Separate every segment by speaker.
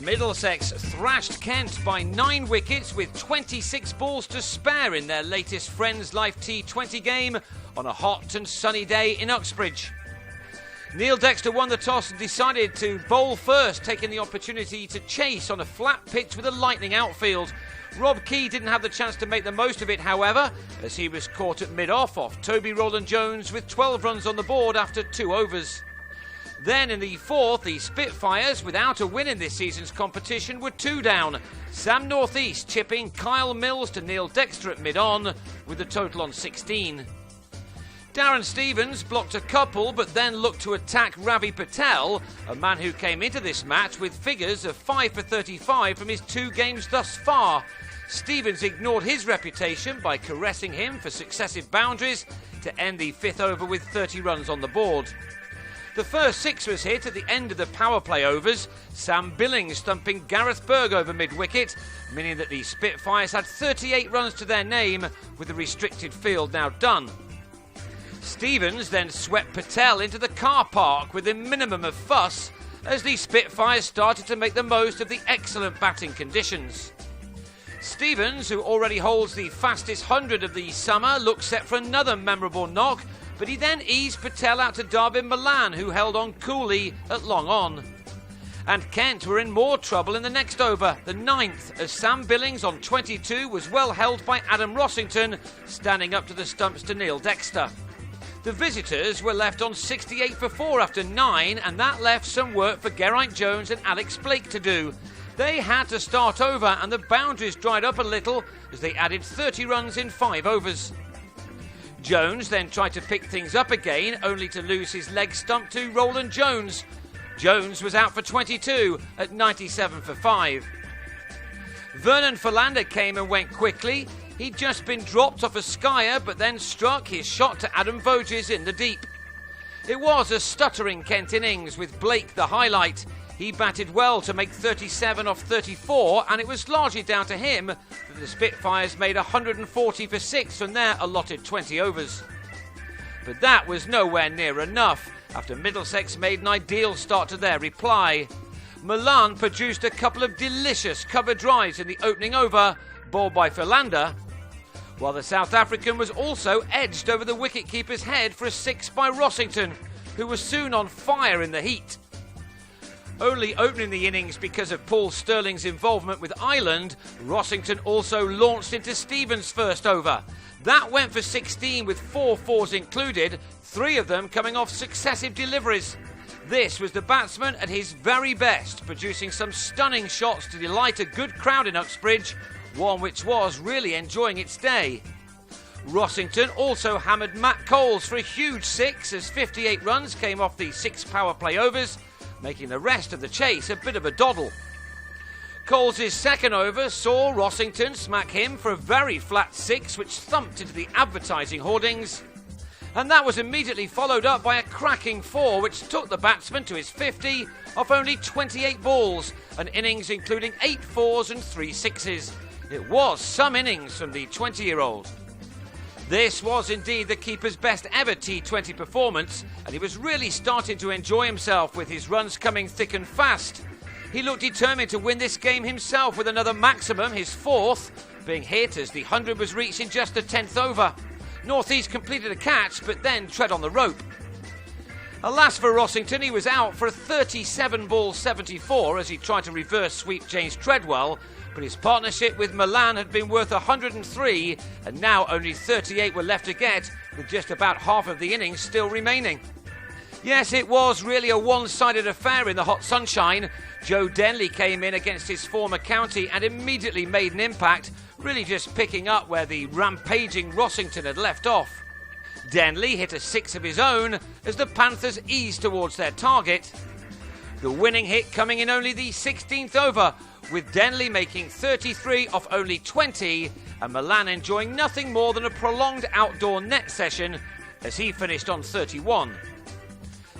Speaker 1: Middlesex thrashed Kent by 9 wickets with 26 balls to spare in their latest Friends Life T20 game on a hot and sunny day in Uxbridge. Neil Dexter won the toss and decided to bowl first, taking the opportunity to chase on a flat pitch with a lightning outfield. Rob Key didn't have the chance to make the most of it, however, as he was caught at mid-off off Toby Rowland-Jones with 12 runs on the board after 2 overs. Then in the fourth, the Spitfires, without a win in this season's competition, were 2 down. Sam Northeast chipping Kyle Mills to Neil Dexter at mid-on with a total on 16. Darren Stevens blocked a couple but then looked to attack Ravi Patel, a man who came into this match with figures of 5 for 35 from his 2 games thus far. Stevens ignored his reputation by caressing him for successive boundaries to end the 5th over with 30 runs on the board. The first 6 was hit at the end of the power play overs, Sam Billings thumping Gareth Berg over mid-wicket, meaning that the Spitfires had 38 runs to their name with the restricted field now done. Stevens then swept Patel into the car park with a minimum of fuss as the Spitfires started to make the most of the excellent batting conditions. Stevens, who already holds the fastest 100 of the summer, looked set for another memorable knock, but he then eased Patel out to Darvin Milan, who held on coolly at long on. And Kent were in more trouble in the next over, the 9th, as Sam Billings on 22 was well held by Adam Rossington, standing up to the stumps to Neil Dexter. The visitors were left on 68 for 4 after 9, and that left some work for Geraint Jones and Alex Blake to do. They had to start over, and the boundaries dried up a little as they added 30 runs in 5 overs. Jones then tried to pick things up again, only to lose his leg stump to Rowland-Jones. Jones was out for 22 at 97 for 5. Vernon Philander came and went quickly. He'd just been dropped off a skyer, but then struck his shot to Adam Voges in the deep. It was a stuttering Kent innings, with Blake the highlight. He batted well to make 37 off 34, and it was largely down to him that the Spitfires made 140 for 6 from their allotted 20 overs. But that was nowhere near enough, after Middlesex made an ideal start to their reply. Milan produced a couple of delicious cover drives in the opening over, bowled by Philander, while the South African was also edged over the wicket-keeper's head for a 6 by Rossington, who was soon on fire in the heat. Only opening the innings because of Paul Stirling's involvement with Ireland, Rossington also launched into Stevens' first over. That went for 16 with 4 fours included, 3 of them coming off successive deliveries. This was the batsman at his very best, producing some stunning shots to delight a good crowd in Uxbridge, one which was really enjoying its day. Rossington also hammered Matt Coles for a huge 6 as 58 runs came off the 6 power play overs, making the rest of the chase a bit of a doddle. Coles' second over saw Rossington smack him for a very flat 6 which thumped into the advertising hoardings, and that was immediately followed up by a cracking 4 which took the batsman to his 50 off only 28 balls, an innings including 8 4s and 3 6s. It was some innings from the 20-year-old. This was indeed the keeper's best ever T20 performance, and he was really starting to enjoy himself with his runs coming thick and fast. He looked determined to win this game himself with another maximum, his 4th, being hit as the 100 was reached in just the 10th over. Northeast completed a catch, but then tread on the rope. Alas for Rossington, he was out for a 37-ball 74 as he tried to reverse sweep James Treadwell, but his partnership with Milan had been worth 103, and now only 38 were left to get, with just about half of the innings still remaining. Yes, it was really a one-sided affair in the hot sunshine. Joe Denley came in against his former county and immediately made an impact, really just picking up where the rampaging Rossington had left off. Denley hit a 6 of his own as the Panthers eased towards their target. The winning hit coming in only the 16th over, with Denley making 33 off only 20 and Milan enjoying nothing more than a prolonged outdoor net session as he finished on 31.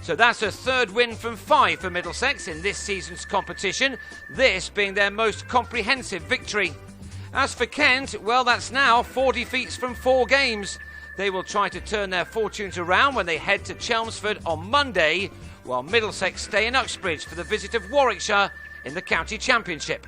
Speaker 1: So that's a 3rd win from 5 for Middlesex in this season's competition, this being their most comprehensive victory. As for Kent, well, that's now 4 defeats from 4 games. They will try to turn their fortunes around when they head to Chelmsford on Monday, while Middlesex stay in Uxbridge for the visit of Warwickshire in the County Championship.